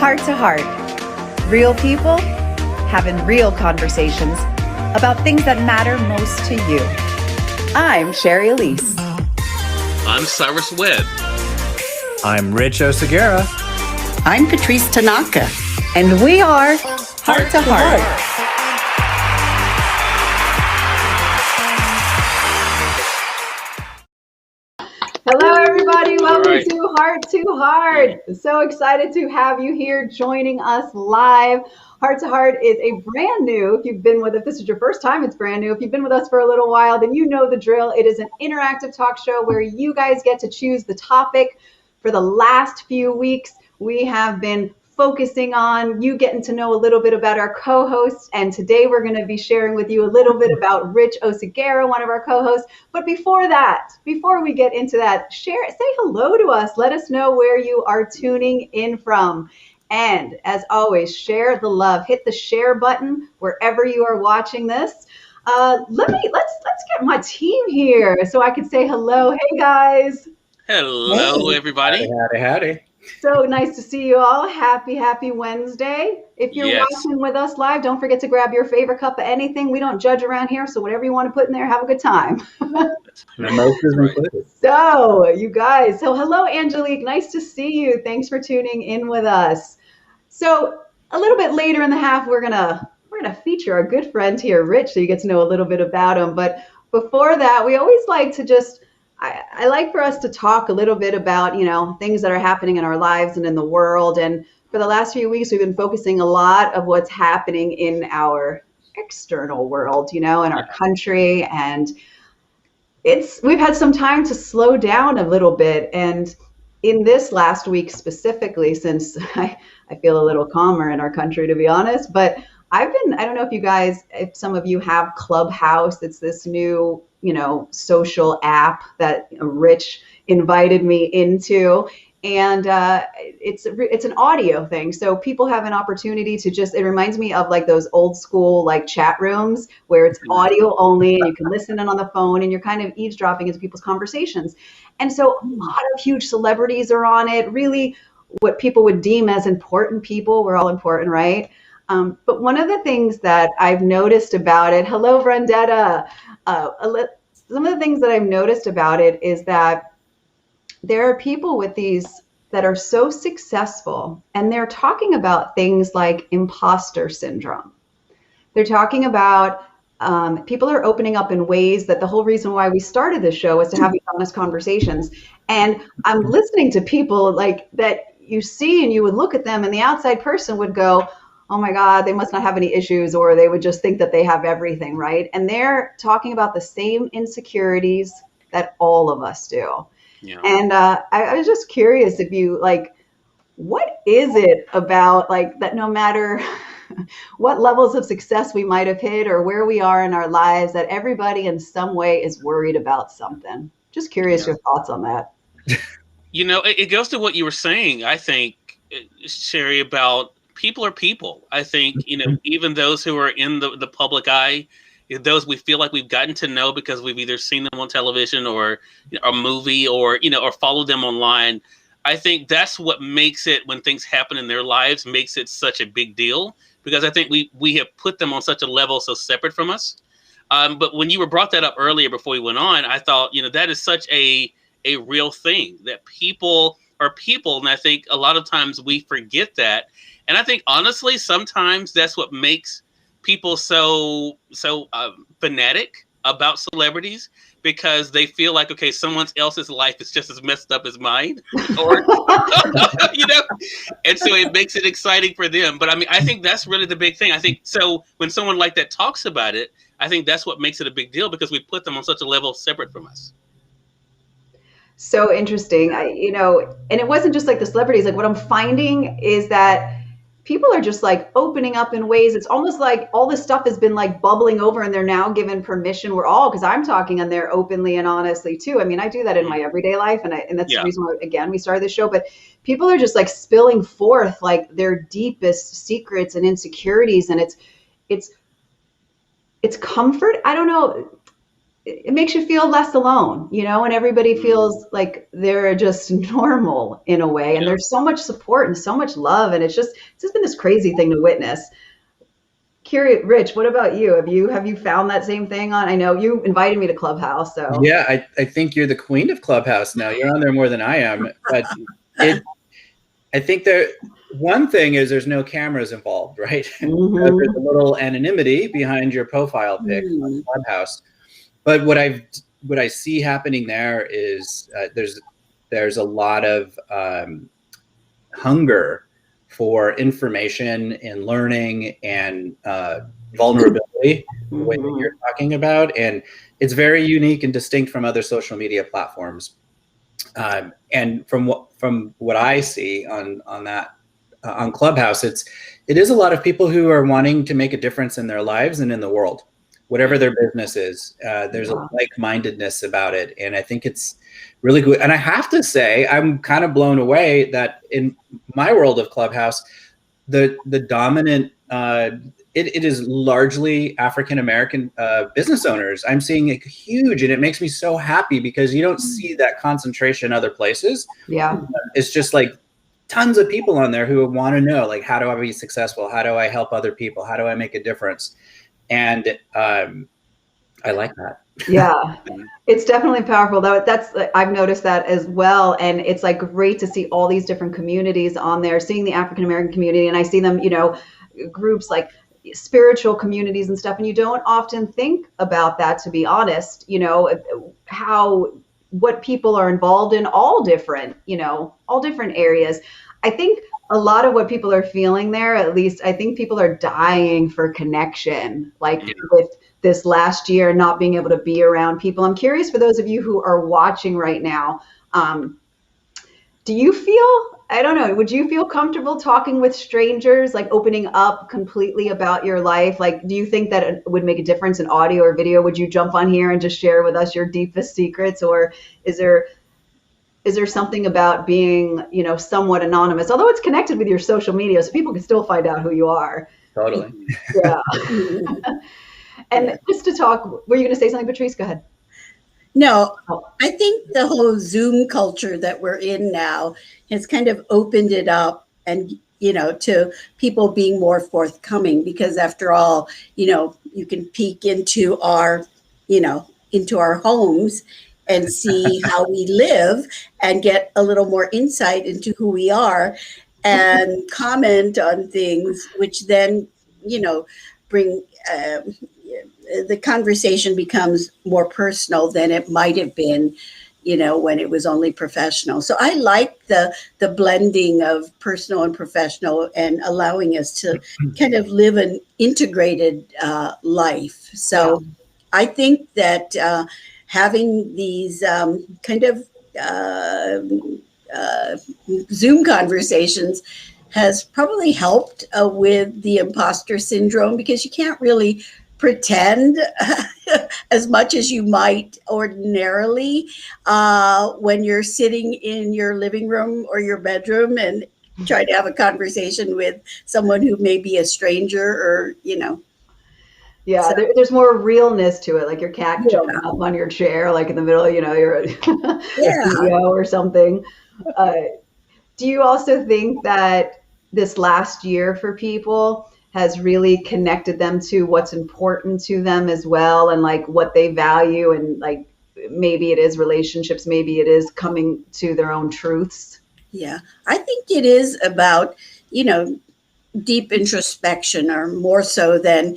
Heart to Heart. Real people having real conversations about things that matter most to you. I'm Sherry Elise. I'm Cyrus Webb. I'm Rich Oceguera. I'm Patrice Tanaka. And we are Heart to Heart. Hello, everybody. Welcome to Heart to Heart. So excited to have you here joining us live. Heart to Heart is a brand new, if this is your first time, it's brand new. If you've been with us for a little while, then you know the drill. It is an interactive talk show where you guys get to choose the topic. For the last few weeks, we have been focusing on you getting to know a little bit about our co-hosts. And today we're going to be sharing with you a little bit about Rich Oceguera, one of our co-hosts. But before we get into that, say hello to us. Let us know where you are tuning in from. And as always, share the love. Hit the share button wherever you are watching this. Let's get my team here so I can say hello. Hey guys. Hello, everybody. Howdy. So nice to see you all. Happy Wednesday. If you're watching with us live, don't forget to grab your favorite cup of anything. We don't judge around here, so whatever you want to put in there, have a good time. So, you guys. So, hello, Angelique. Nice to see you. Thanks for tuning in with us. So, a little bit later in the half, we're gonna feature our good friend here, Rich, so you get to know a little bit about him. But before that, we always like to I like for us to talk a little bit about, things that are happening in our lives and in the world. And for the last few weeks, we've been focusing a lot of what's happening in our external world, in our country. And we've had some time to slow down a little bit. And in this last week specifically, since I feel a little calmer in our country, to be honest, but I don't know if some of you have Clubhouse. It's this new, social app that Rich invited me into. And it's an audio thing. So people have an opportunity to it reminds me of like those old school like chat rooms where it's audio only and you can listen in on the phone and you're kind of eavesdropping into people's conversations. And so a lot of huge celebrities are on it, really what people would deem as important people. We're all important, right? But one of the things that I've noticed about it, hello, Vendetta. Some of the things that I've noticed about it is that there are people with these that are so successful, and they're talking about things like imposter syndrome. They're talking about people are opening up in ways that the whole reason why we started this show was to have these honest conversations. And I'm listening to people like that you see, and you would look at them, and the outside person would go, oh my God, they must not have any issues, or they would just think that they have everything, right? And they're talking about the same insecurities that all of us do. Yeah. And I was just curious if you, what is it about, that no matter what levels of success we might have hit or where we are in our lives, that everybody in some way is worried about something? Just curious your thoughts on that. It goes to what you were saying, I think, Sherry, about people are people. I think, even those who are in the public eye, those we feel like we've gotten to know because we've either seen them on television or a movie or followed them online. I think that's what makes it, when things happen in their lives, makes it such a big deal, because I think we have put them on such a level so separate from us. But when you brought that up earlier before we went on, I thought, that is such a real thing, that people are people. And I think a lot of times we forget that. And I think, honestly, sometimes that's what makes people so fanatic about celebrities, because they feel like, okay, someone else's life is just as messed up as mine, or and so it makes it exciting for them. But I think that's really the big thing. I think so when someone like that talks about it, I think that's what makes it a big deal, because we put them on such a level separate from us. So interesting. And it wasn't just like the celebrities. Like, what I'm finding is that people are just opening up in ways. It's almost like all this stuff has been bubbling over, and they're now given permission. Because I'm talking on there openly and honestly too. I do that in my everyday life, and that's the reason why, again, we started this show. But people are just spilling forth their deepest secrets and insecurities, and it's comfort. I don't know. it makes you feel less alone, and everybody feels like they're just normal in a way. And Yeah. there's so much support and so much love. And it's just been this crazy thing to witness. Curious, Rich, what about you? Have you found that same thing on? I know you invited me to Clubhouse, so Yeah, I think you're the queen of Clubhouse now. You're on there more than I am. But it I think one thing is there's no cameras involved, right? There's a little anonymity behind your profile pic on Clubhouse. But what I see happening there is there's a lot of hunger for information and learning and vulnerability, the way that you're talking about, and it's very unique and distinct from other social media platforms. And from what I see on that on Clubhouse, it is a lot of people who are wanting to make a difference in their lives and in the world, whatever their business is. There's a like-mindedness about it, and I think it's really good. And I have to say, I'm kind of blown away that in my world of Clubhouse, the dominant it is largely African American business owners. I'm seeing it huge, and it makes me so happy because you don't see that concentration other places. yeah. It's just like tons of people on there who want to know, like, how do I be successful? How do I help other people? How do I make a difference? And I like that. Yeah, it's definitely powerful. That's I've noticed that as well, and it's like great to see all these different communities on there. Seeing the African American community, and I see them, groups like spiritual communities and stuff, and you don't often think about that, to be honest. How what people are involved in all different areas. I think a lot of what people are feeling there, at least I think people are dying for connection, like with this last year, not being able to be around people. I'm curious, for those of you who are watching right now, do you feel, I don't know, would you feel comfortable talking with strangers, like opening up completely about your life? Like, do you think that it would make a difference in audio or video? Would you jump on here and just share with us your deepest secrets? Or is there something about being, somewhat anonymous, although it's connected with your social media, so people can still find out who you are? Totally. Yeah. And just to talk, were you going to say something, Patrice? Go ahead. No, I think the whole Zoom culture that we're in now has kind of opened it up and, to people being more forthcoming, because after all, you can peek into our homes and see how we live and get a little more insight into who we are and comment on things, which then, bring the conversation becomes more personal than it might have been, when it was only professional. So I like the blending of personal and professional and allowing us to kind of live an integrated life. So I think that having these kind of Zoom conversations has probably helped with the imposter syndrome, because you can't really pretend as much as you might ordinarily when you're sitting in your living room or your bedroom and trying to have a conversation with someone who may be a stranger or, Yeah, So, there's more realness to it, like your cat jumping up on your chair, like in the middle, you're a CEO or something. Do you also think that this last year for people has really connected them to what's important to them as well, and like what they value, and like maybe it is relationships, maybe it is coming to their own truths? yeah, I think it is about, deep introspection, or more so than,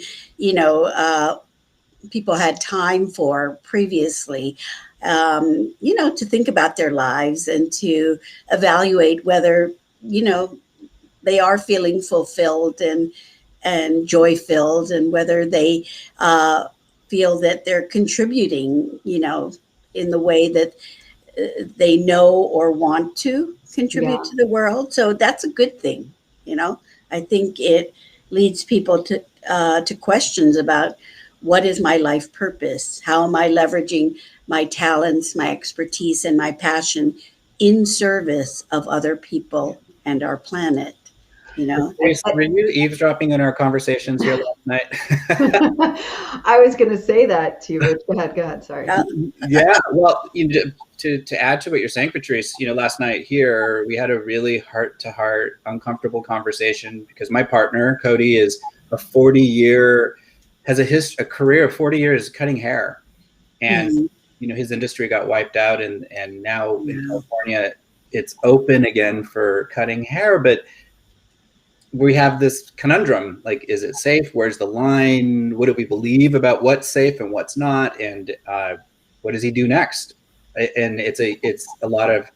people had time for previously, to think about their lives and to evaluate whether, they are feeling fulfilled and joy filled, and whether they feel that they're contributing, in the way that they know or want to contribute Yeah. to the world. So that's a good thing. I think it leads people to questions about, what is my life purpose? How am I leveraging my talents, my expertise, and my passion in service of other people and our planet? you know. Were you eavesdropping on our conversations here last night? I was going to say that to you, Rich. Go ahead. Sorry. Yeah, well, to add to what you're saying, Patrice, last night here we had a really heart-to-heart, uncomfortable conversation because my partner Cody is has a career of 40 years cutting hair, and his industry got wiped out, and now in California it's open again for cutting hair, but we have this conundrum, like, is it safe? Where's the line? What do we believe about what's safe and what's not? And what does he do next? And it's a lot of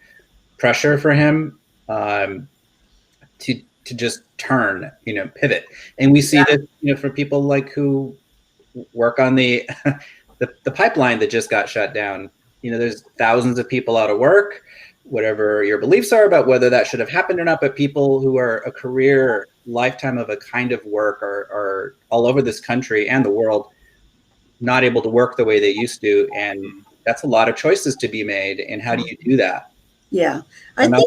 pressure for him to just turn, pivot. And we see this, for people like who work on the the pipeline that just got shut down. There's thousands of people out of work, whatever your beliefs are about whether that should have happened or not, but people who are a career lifetime of a kind of work are all over this country and the world not able to work the way they used to. And that's a lot of choices to be made. And how do you do that? Yeah. I think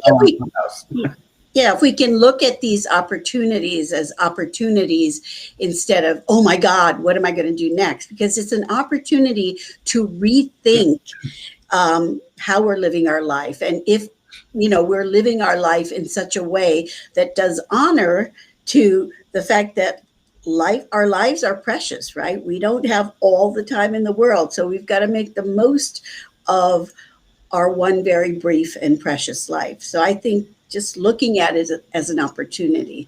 if we can look at these opportunities as opportunities instead of, oh my God, what am I going to do next? Because it's an opportunity to rethink how we're living our life. And if, we're living our life in such a way that does honor to the fact that our lives are precious, right? We don't have all the time in the world. So we've got to make the most of our one very brief and precious life. So I think just looking at it as an opportunity.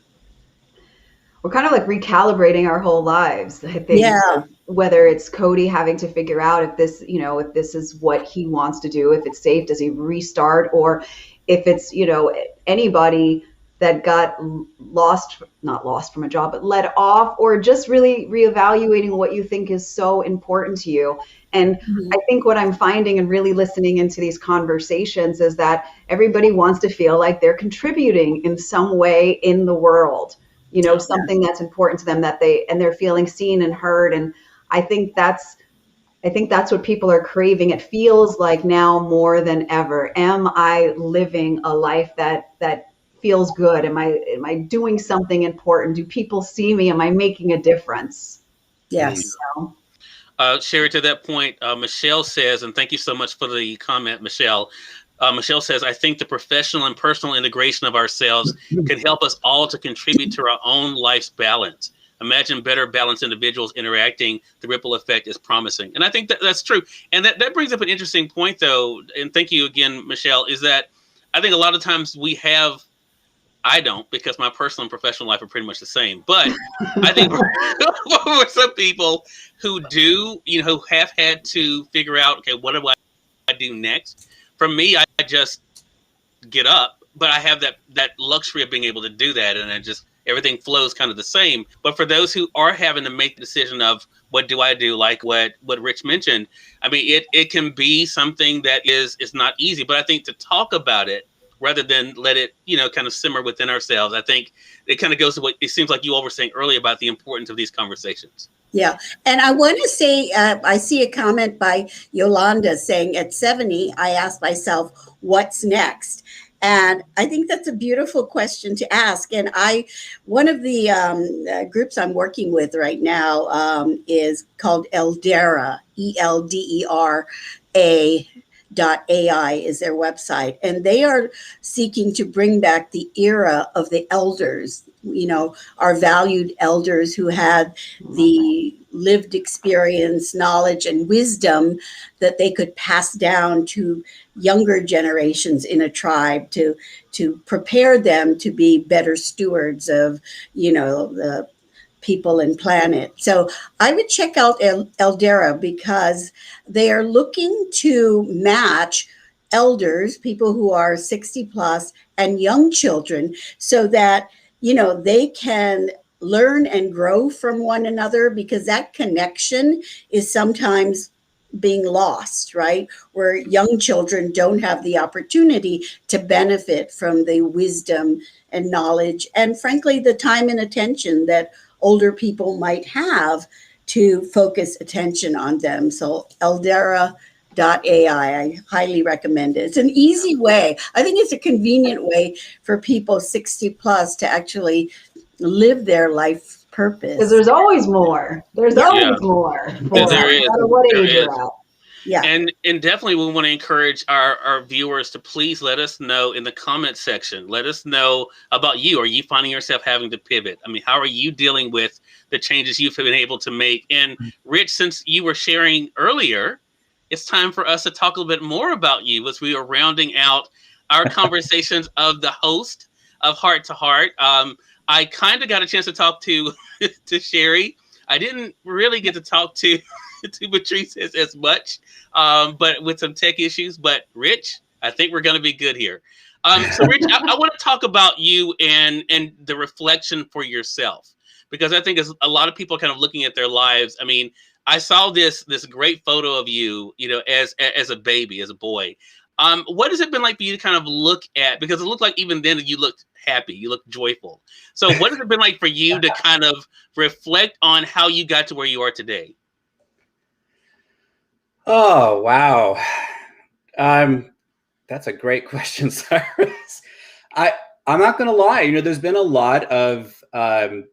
We're kind of like recalibrating our whole lives, I think. Yeah. Whether it's Cody having to figure out if this is what he wants to do, if it's safe, does he restart, or if it's, anybody that got not lost from a job, but let off, or just really reevaluating what you think is so important to you. And I think what I'm finding and really listening into these conversations is that everybody wants to feel like they're contributing in some way in the world, something that's important to them, and they're feeling seen and heard. And I think that's what people are craving. It feels like now more than ever. Am I living a life that feels good? Am I doing something important? Do people see me? Am I making a difference? Yes. Sherry, to that point, Michelle says, and thank you so much for the comment, Michelle. Michelle says, I think the professional and personal integration of ourselves can help us all to contribute to our own life's balance. Imagine better balanced individuals interacting. The ripple effect is promising. And I think that's true. And that brings up an interesting point, though. And thank you again, Michelle, is that I think a lot of times I don't, because my personal and professional life are pretty much the same. But I think for some people who do, who have had to figure out, okay, what do I do next? For me, I just get up, but I have that luxury of being able to do that, and everything flows kind of the same. But for those who are having to make the decision of what do I do, like what Rich mentioned, I mean, it can be something that is not easy. But I think to talk about it rather than let it, kind of simmer within ourselves, I think it kind of goes to what it seems like you all were saying earlier about the importance of these conversations. Yeah. And I want to say, I see a comment by Yolanda saying, at 70, I asked myself, what's next? And I think that's a beautiful question to ask. And one of the groups I'm working with right now is called Eldera, ELDERA.ai is their website. And they are seeking to bring back the era of the elders, our valued elders who had the lived experience, knowledge, and wisdom that they could pass down to younger generations in a tribe to prepare them to be better stewards of, the people and planet. So I would check out Eldera because they are looking to match elders, people who are 60 plus, and young children so that, they can learn and grow from one another, because that connection is sometimes being lost, right? Where young children don't have the opportunity to benefit from the wisdom and knowledge, and frankly, the time and attention that older people might have to focus attention on them. So Eldera AI. I highly recommend it. It's an easy way. I think it's a convenient way for people 60 plus to actually live their life Because purpose. there's always more. There's Yeah. Yeah, always more for us, there no is. matter what There age is. we're at. Yeah. And definitely we want to encourage our viewers to please let us know in the comment section. Let us know about you. Are you finding yourself having to pivot? I mean, how are you dealing with the changes you've been able to make? And Rich, since you were sharing earlier, it's time for us to talk a little bit more about you as we are rounding out our conversations of the host of Heart to Heart. I kind of got a chance to talk to to Sherry. I didn't really get to talk to Patrice as much, but with some tech issues. But Rich, I think we're going to be good here. So Rich, I want to talk about you and the reflection for yourself, because I think as a lot of people are kind of looking at their lives. I mean, I saw this great photo of you, as a baby, as a boy. What has it been like for you to kind of look at? Because it looked like even then you looked happy, you looked joyful. So what has it been like for you to kind of reflect on how you got to where you are today? Oh, wow. That's a great question, Cyrus. I'm not going to lie. There's been a lot of having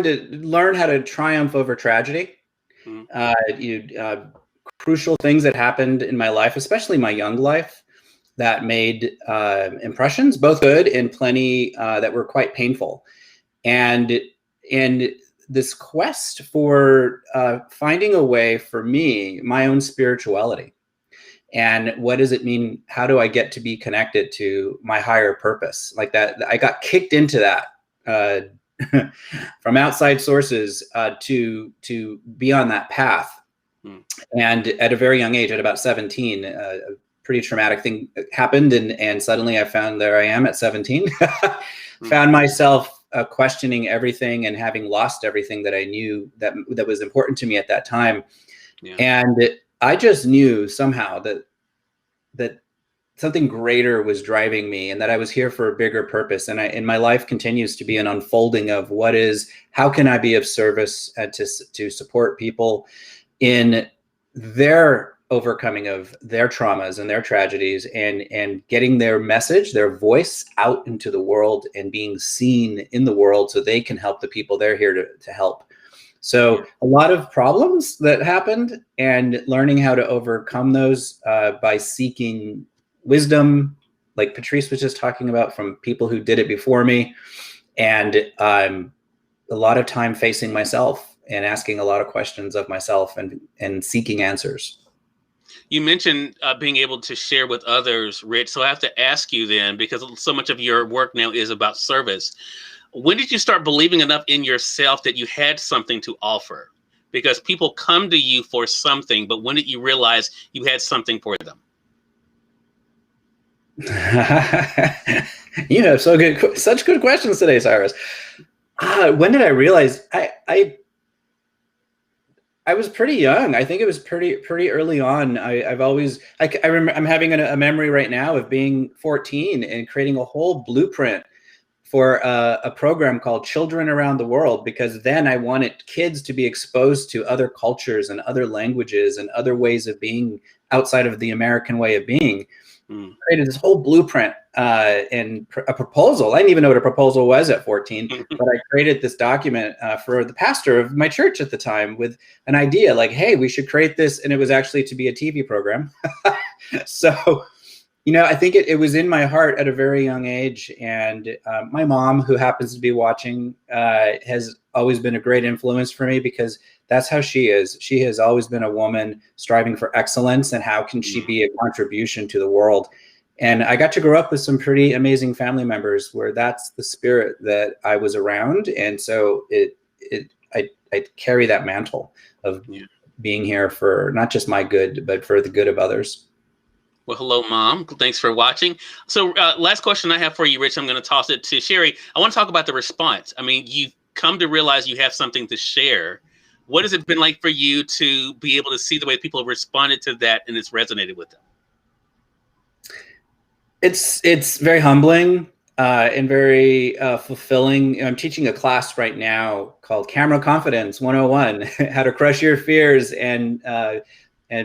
to learn how to triumph over tragedy. Crucial things that happened in my life, especially my young life, that made impressions, both good and plenty that were quite painful. And this quest for finding a way for me, my own spirituality, and what does it mean? How do I get to be connected to my higher purpose? Like that, I got kicked into that from outside sources to be on that path. And at a very young age, at about 17, a pretty traumatic thing happened, and suddenly I found there I am at 17, found myself questioning everything and having lost everything that I knew that was important to me at that time. Yeah. And I just knew somehow that something greater was driving me, and that I was here for a bigger purpose. And my life continues to be an unfolding of how can I be of service to support people in their overcoming of their traumas and their tragedies, and getting their message, their voice out into the world and being seen in the world so they can help the people they're here to help. So a lot of problems that happened, and learning how to overcome those by seeking wisdom, like Patrice was just talking about, from people who did it before me, and a lot of time facing myself and asking a lot of questions of myself and seeking answers. You mentioned being able to share with others, Rich. So I have to ask you then, because so much of your work now is about service. When did you start believing enough in yourself that you had something to offer? Because people come to you for something, but when did you realize you had something for them? You have such good questions today, Cyrus. When did I realize? I was pretty young. I think it was pretty early on. I've always, I remember, I'm having a memory right now of being 14 and creating a whole blueprint for a program called Children Around the World, because then I wanted kids to be exposed to other cultures and other languages and other ways of being outside of the American way of being. Created this whole blueprint and a proposal. I didn't even know what a proposal was at 14, but I created this document for the pastor of my church at the time with an idea like, hey, we should create this. And it was actually to be a TV program. So, I think it was in my heart at a very young age. And my mom, who happens to be watching, has always been a great influence for me, because that's how she is. She has always been a woman striving for excellence, and how can she be a contribution to the world? And I got to grow up with some pretty amazing family members where that's the spirit that I was around. And so I carry that mantle of being here for not just my good, but for the good of others. Well, hello, Mom. Thanks for watching. So last question I have for you, Rich, I'm going to toss it to Sherry. I want to talk about the response. I mean, you've come to realize you have something to share. What has it been like for you to be able to see the way people have responded to that and it's resonated with them? It's very humbling. and very fulfilling. I'm teaching a class right now called Camera Confidence 101, how to crush your fears and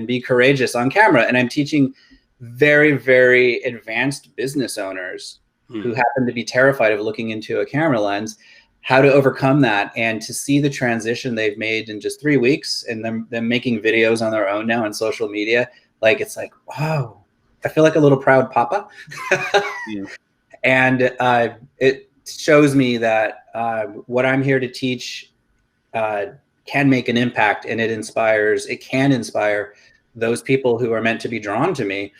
be courageous on camera. And I'm teaching very, very advanced business owners who happen to be terrified of looking into a camera lens, how to overcome that and to see the transition they've made in just 3 weeks, and them making videos on their own now on social media. Like, it's like, wow, I feel like a little proud papa. Yeah. And it shows me that what I'm here to teach can make an impact, and it can inspire those people who are meant to be drawn to me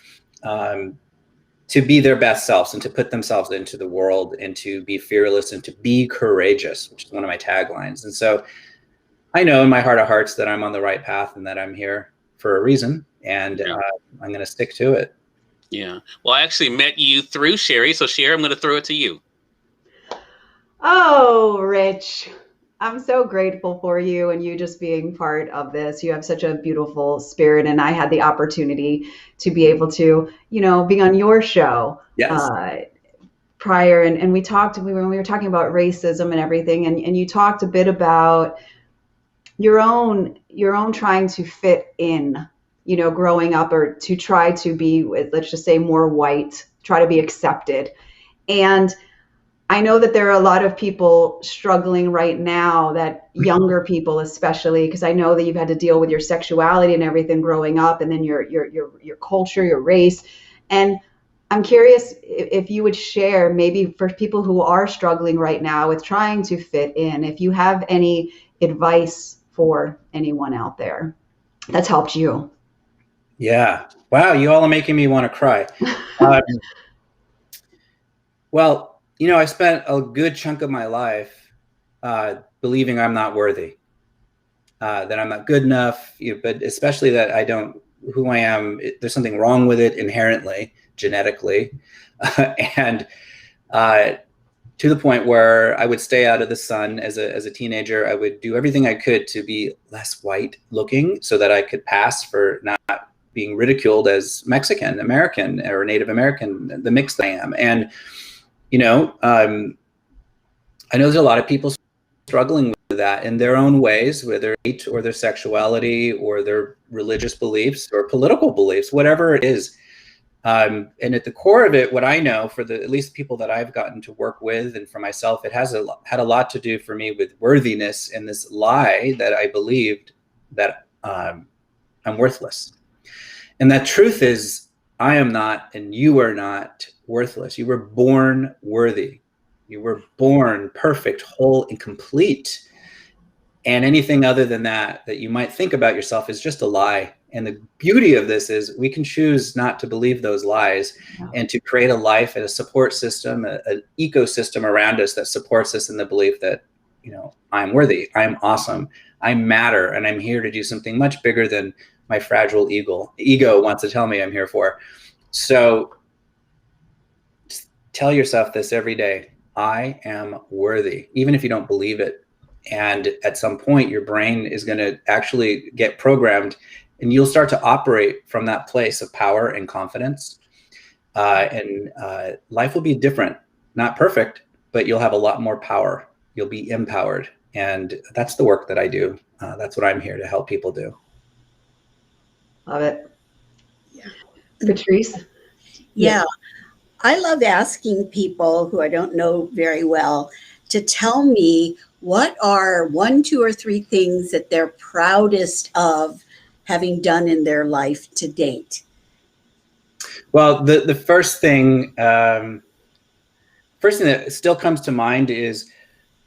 to be their best selves and to put themselves into the world and to be fearless and to be courageous, which is one of my taglines. And so I know in my heart of hearts that I'm on the right path and that I'm here for a reason, and I'm going to stick to it. Yeah. Well, I actually met you through Sherry. So Sherry, I'm going to throw it to you. Oh, Rich, I'm so grateful for you and you just being part of this. You have such a beautiful spirit, and I had the opportunity to be able to, be on your show. Yes. Prior, and we talked when we were talking about racism and everything, and you talked a bit about your own trying to fit in, growing up, or to try to be, let's just say, more white, try to be accepted. And I know that there are a lot of people struggling right now, that younger people especially, because I know that you've had to deal with your sexuality and everything growing up, and then your culture, your race. And I'm curious if you would share, maybe for people who are struggling right now with trying to fit in, if you have any advice for anyone out there that's helped you. Yeah. Wow. You all are making me want to cry. Well, I spent a good chunk of my life believing I'm not worthy, that I'm not good enough, but especially that I don't, who I am, there's something wrong with it inherently, genetically. And to the point where I would stay out of the sun as a teenager. I would do everything I could to be less white looking so that I could pass for not being ridiculed as Mexican American or Native American, the mix that I am. And, I know there's a lot of people struggling with that in their own ways, whether hate or their sexuality or their religious beliefs or political beliefs, whatever it is. And at the core of it, what I know, for at least people that I've gotten to work with, and for myself, it has had a lot to do for me with worthiness and this lie that I believed that I'm worthless. And that truth is, I am not, and you are not worthless. You were born worthy. You were born perfect, whole, and complete. And anything other than that you might think about yourself is just a lie. And the beauty of this is we can choose not to believe those lies and to create a life and a support system, an ecosystem around us that supports us in the belief that, I'm worthy, I'm awesome, I matter, and I'm here to do something much bigger than my fragile ego wants to tell me I'm here for. So just tell yourself this every day. I am worthy, even if you don't believe it. And at some point, your brain is going to actually get programmed, and you'll start to operate from that place of power and confidence. And life will be different, not perfect, but you'll have a lot more power. You'll be empowered. And that's the work that I do. That's what I'm here to help people do. Love it. Yeah. Patrice? Yeah. I love asking people who I don't know very well to tell me what are 1, 2, or 3 things that they're proudest of having done in their life to date. Well, the first thing that still comes to mind is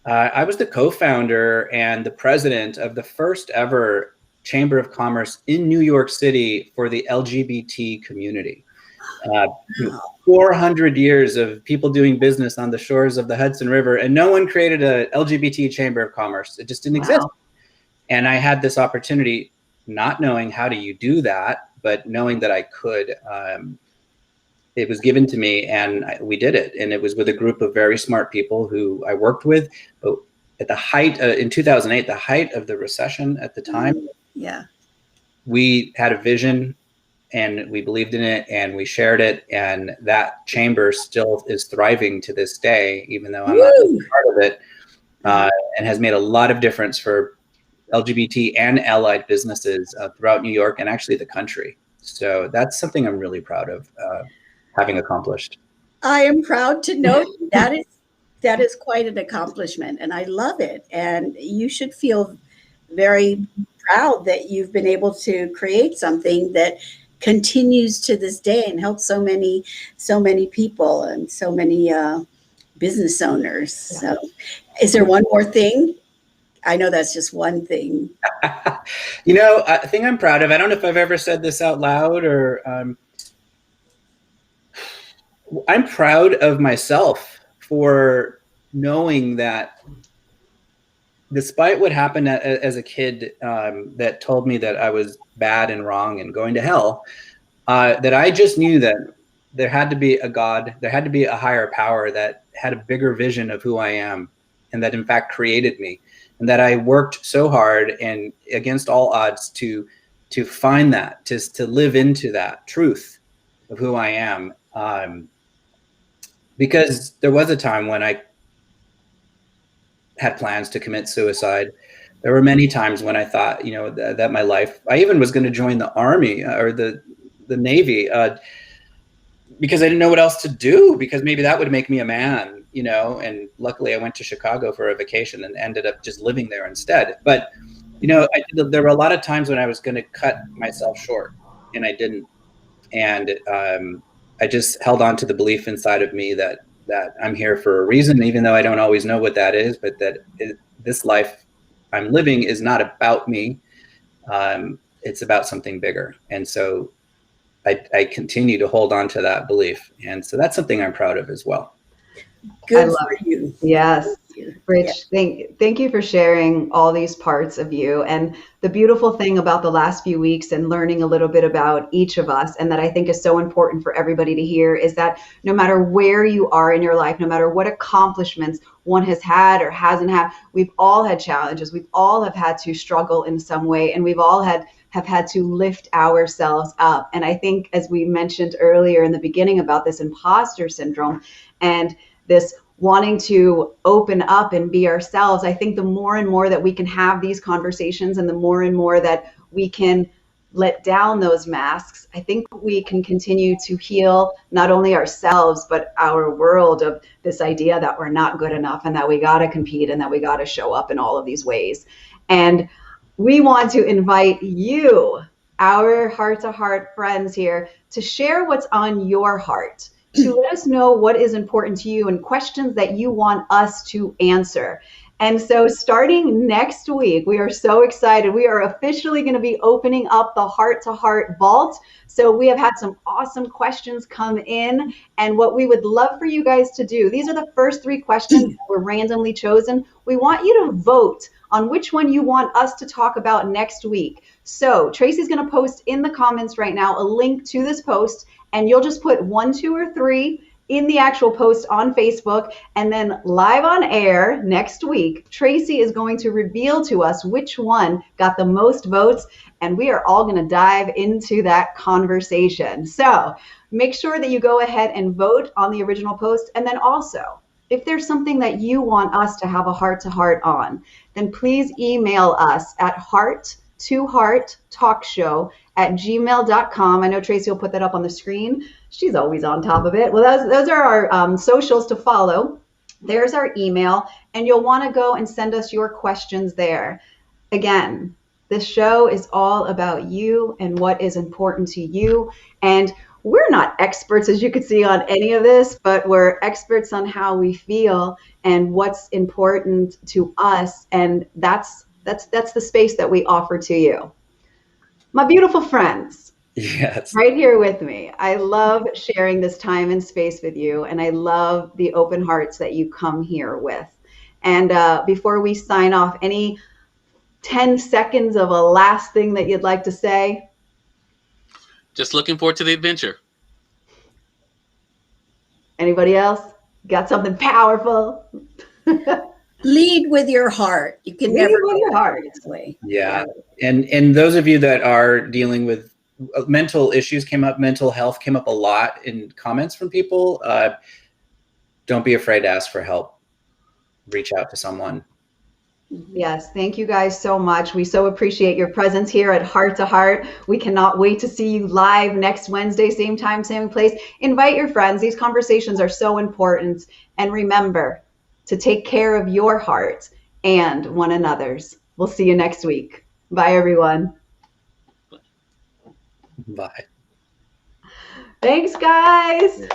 I was the co-founder and the president of the first ever Chamber of Commerce in New York City for the LGBT community. 400 years of people doing business on the shores of the Hudson River, and no one created a LGBT Chamber of Commerce. It just didn't exist. And I had this opportunity, not knowing how do you do that, but knowing that I could. It was given to me, and we did it. And it was with a group of very smart people who I worked with. But at the height, in 2008, the height of the recession at the time, Yeah, we had a vision, and we believed in it, and we shared it, and that chamber still is thriving to this day, even though I'm not part of it, and has made a lot of difference for LGBT and allied businesses throughout New York and actually the country. So that's something I'm really proud of having accomplished. I am proud to note that is quite an accomplishment, and I love it. And you should feel very proud that you've been able to create something that continues to this day and helps so many people and so many business owners. So, is there one more thing? I know that's just one thing. You know, a thing I'm proud of, I don't know if I've ever said this out loud, or I'm proud of myself for knowing that despite what happened as a kid, that told me that I was bad and wrong and going to hell, that I just knew that there had to be a God, there had to be a higher power that had a bigger vision of who I am, and that in fact created me, and that I worked so hard and against all odds to find that, to live into that truth of who I am. Because there was a time when I had plans to commit suicide. There were many times when I thought, you know, that my life, I even was going to join the Army or the Navy, because I didn't know what else to do, because maybe that would make me a man, you know. And luckily I went to Chicago for a vacation and ended up just living there instead. But, you know, there were a lot of times when I was going to cut myself short, and I didn't. And I just held on to the belief inside of me that I'm here for a reason, even though I don't always know what that is, but that this life I'm living is not about me. It's about something bigger. And so I continue to hold on to that belief. And so that's something I'm proud of as well. Good for you. Yes. Rich, thank you for sharing all these parts of you. And the beautiful thing about the last few weeks and learning a little bit about each of us, and that I think is so important for everybody to hear, is that no matter where you are in your life, no matter what accomplishments one has had or hasn't had, we've all had challenges. We've all have had to struggle in some way, and we've all have had to lift ourselves up. And I think, as we mentioned earlier in the beginning about this imposter syndrome and this wanting to open up and be ourselves, I think the more and more that we can have these conversations, and the more and more that we can let down those masks, I think we can continue to heal not only ourselves, but our world of this idea that we're not good enough, and that we got to compete, and that we got to show up in all of these ways. And we want to invite you, our heart-to-heart friends here, to share what's on your heart, to let us know what is important to you and questions that you want us to answer. And so starting next week, we are so excited. We are officially going to be opening up the heart-to-heart vault. So we have had some awesome questions come in. And what we would love for you guys to do, these are the first 3 questions that were randomly chosen. We want you to vote on which one you want us to talk about next week. So Tracy's going to post in the comments right now a link to this post, and you'll just put 1, 2, or 3 in the actual post on Facebook, and then live on air next week, Tracy is going to reveal to us which one got the most votes, and we are all going to dive into that conversation. So make sure that you go ahead and vote on the original post, and then also, if there's something that you want us to have a heart-to-heart on, then please email us at heart2hearttalkshow@gmail.com. I know Tracy will put that up on the screen. She's always on top of it. Well, those are our socials to follow. There's our email, and you'll want to go and send us your questions there. Again, this show is all about you and what is important to you. And we're not experts, as you can see, on any of this, but we're experts on how we feel and what's important to us. And that's the space that we offer to you. My beautiful friends, yes, right here with me. I love sharing this time and space with you, and I love the open hearts that you come here with. And before we sign off, any 10 seconds of a last thing that you'd like to say? Just looking forward to the adventure. Anybody else? Got something powerful? Lead with your heart. You can Lead never with go your heart. this way. Yeah. And those of you that are dealing with mental issues came up, mental health came up a lot in comments from people. Don't be afraid to ask for help. Reach out to someone. Yes, thank you guys so much. We so appreciate your presence here at Heart to Heart. We cannot wait to see you live next Wednesday, same time, same place. Invite your friends. These conversations are so important. And remember to take care of your heart and one another's. We'll see you next week. Bye, everyone. Bye. Thanks, guys.